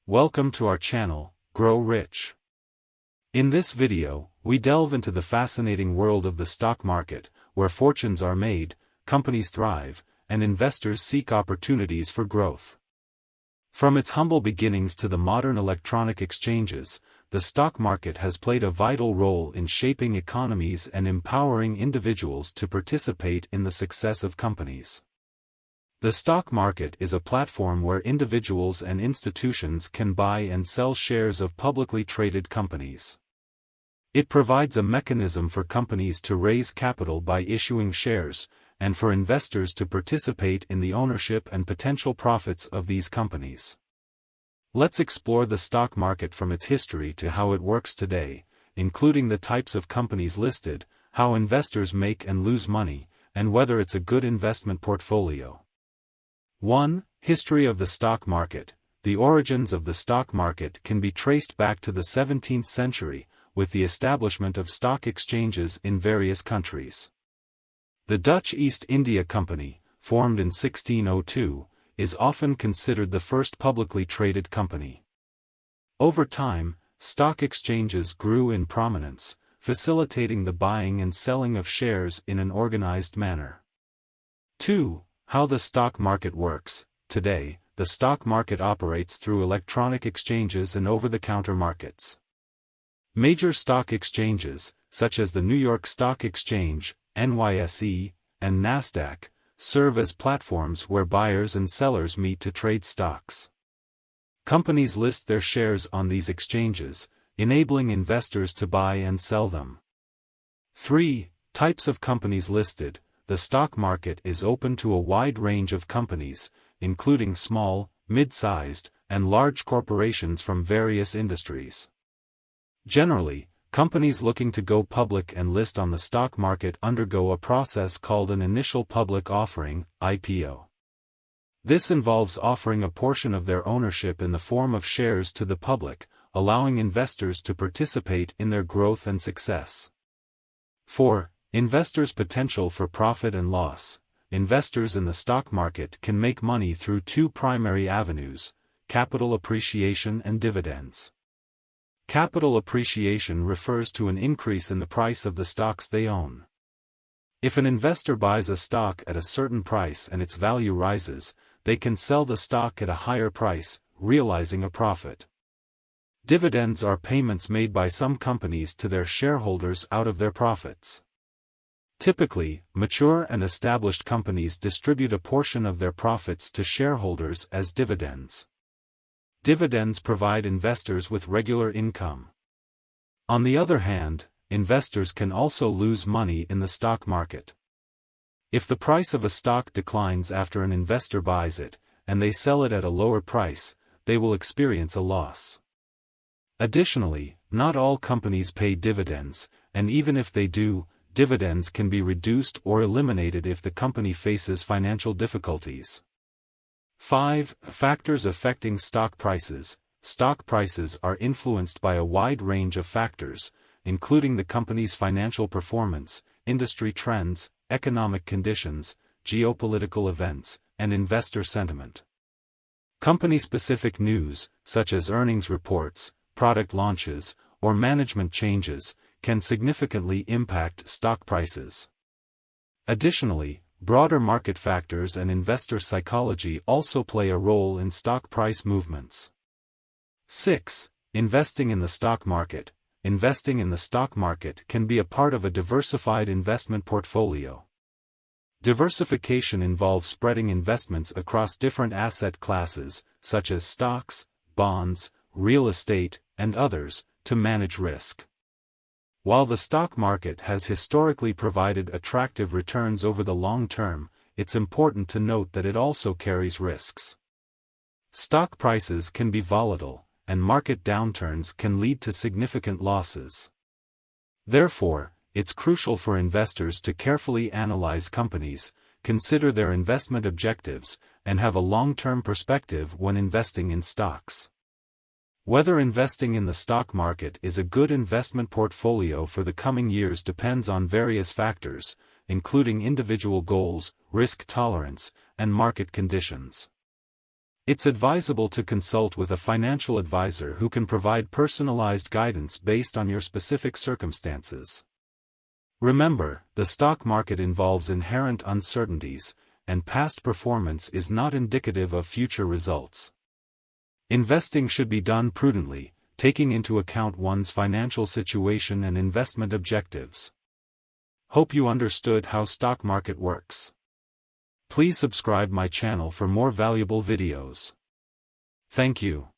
Welcome to our channel, Grow Rich. In this video, we delve into the fascinating world of the stock market, where fortunes are made, companies thrive, and investors seek opportunities for growth. From its humble beginnings to the modern electronic exchanges, the stock market has played a vital role in shaping economies and empowering individuals to participate in the success of companies. The stock market is a platform where individuals and institutions can buy and sell shares of publicly traded companies. It provides a mechanism for companies to raise capital by issuing shares, and for investors to participate in the ownership and potential profits of these companies. Let's explore the stock market from its history to how it works today, including the types of companies listed, how investors make and lose money, and whether it's a good investment portfolio. 1. History of the stock market. The origins of the stock market can be traced back to the 17th century, with the establishment of stock exchanges in various countries. The Dutch East India Company, formed in 1602, is often considered the first publicly traded company. Over time, stock exchanges grew in prominence, facilitating the buying and selling of shares in an organized manner. 2. How the stock market works. Today, the stock market operates through electronic exchanges and over-the-counter markets. Major stock exchanges, such as the New York Stock Exchange, NYSE, and NASDAQ, serve as platforms where buyers and sellers meet to trade stocks. Companies list their shares on these exchanges, enabling investors to buy and sell them. 3. Types of companies listed. The stock market is open to a wide range of companies, including small, mid-sized, and large corporations from various industries. Generally, companies looking to go public and list on the stock market undergo a process called an initial public offering, IPO. This involves offering a portion of their ownership in the form of shares to the public, allowing investors to participate in their growth and success. 4. Investors' potential for profit and loss. Investors in the stock market can make money through two primary avenues: capital appreciation and dividends. Capital appreciation refers to an increase in the price of the stocks they own. If an investor buys a stock at a certain price and its value rises, they can sell the stock at a higher price, realizing a profit. Dividends are payments made by some companies to their shareholders out of their profits. Typically, mature and established companies distribute a portion of their profits to shareholders as dividends. Dividends provide investors with regular income. On the other hand, investors can also lose money in the stock market. If the price of a stock declines after an investor buys it, and they sell it at a lower price, they will experience a loss. Additionally, not all companies pay dividends, and even if they do, dividends can be reduced or eliminated if the company faces financial difficulties. 5. Factors affecting stock prices. Stock prices are influenced by a wide range of factors, including the company's financial performance, industry trends, economic conditions, geopolitical events, and investor sentiment. Company-specific news, such as earnings reports, product launches, or management changes, can significantly impact stock prices. Additionally, broader market factors and investor psychology also play a role in stock price movements. 6. Investing in the stock market. Investing in the stock market can be a part of a diversified investment portfolio. Diversification involves spreading investments across different asset classes, such as stocks, bonds, real estate, and others, to manage risk. While the stock market has historically provided attractive returns over the long term, it's important to note that it also carries risks. Stock prices can be volatile, and market downturns can lead to significant losses. Therefore, it's crucial for investors to carefully analyze companies, consider their investment objectives, and have a long-term perspective when investing in stocks. Whether investing in the stock market is a good investment portfolio for the coming years depends on various factors, including individual goals, risk tolerance, and market conditions. It's advisable to consult with a financial advisor who can provide personalized guidance based on your specific circumstances. Remember, the stock market involves inherent uncertainties, and past performance is not indicative of future results. Investing should be done prudently, taking into account one's financial situation and investment objectives. Hope you understood how stock market works. Please subscribe my channel for more valuable videos. Thank you.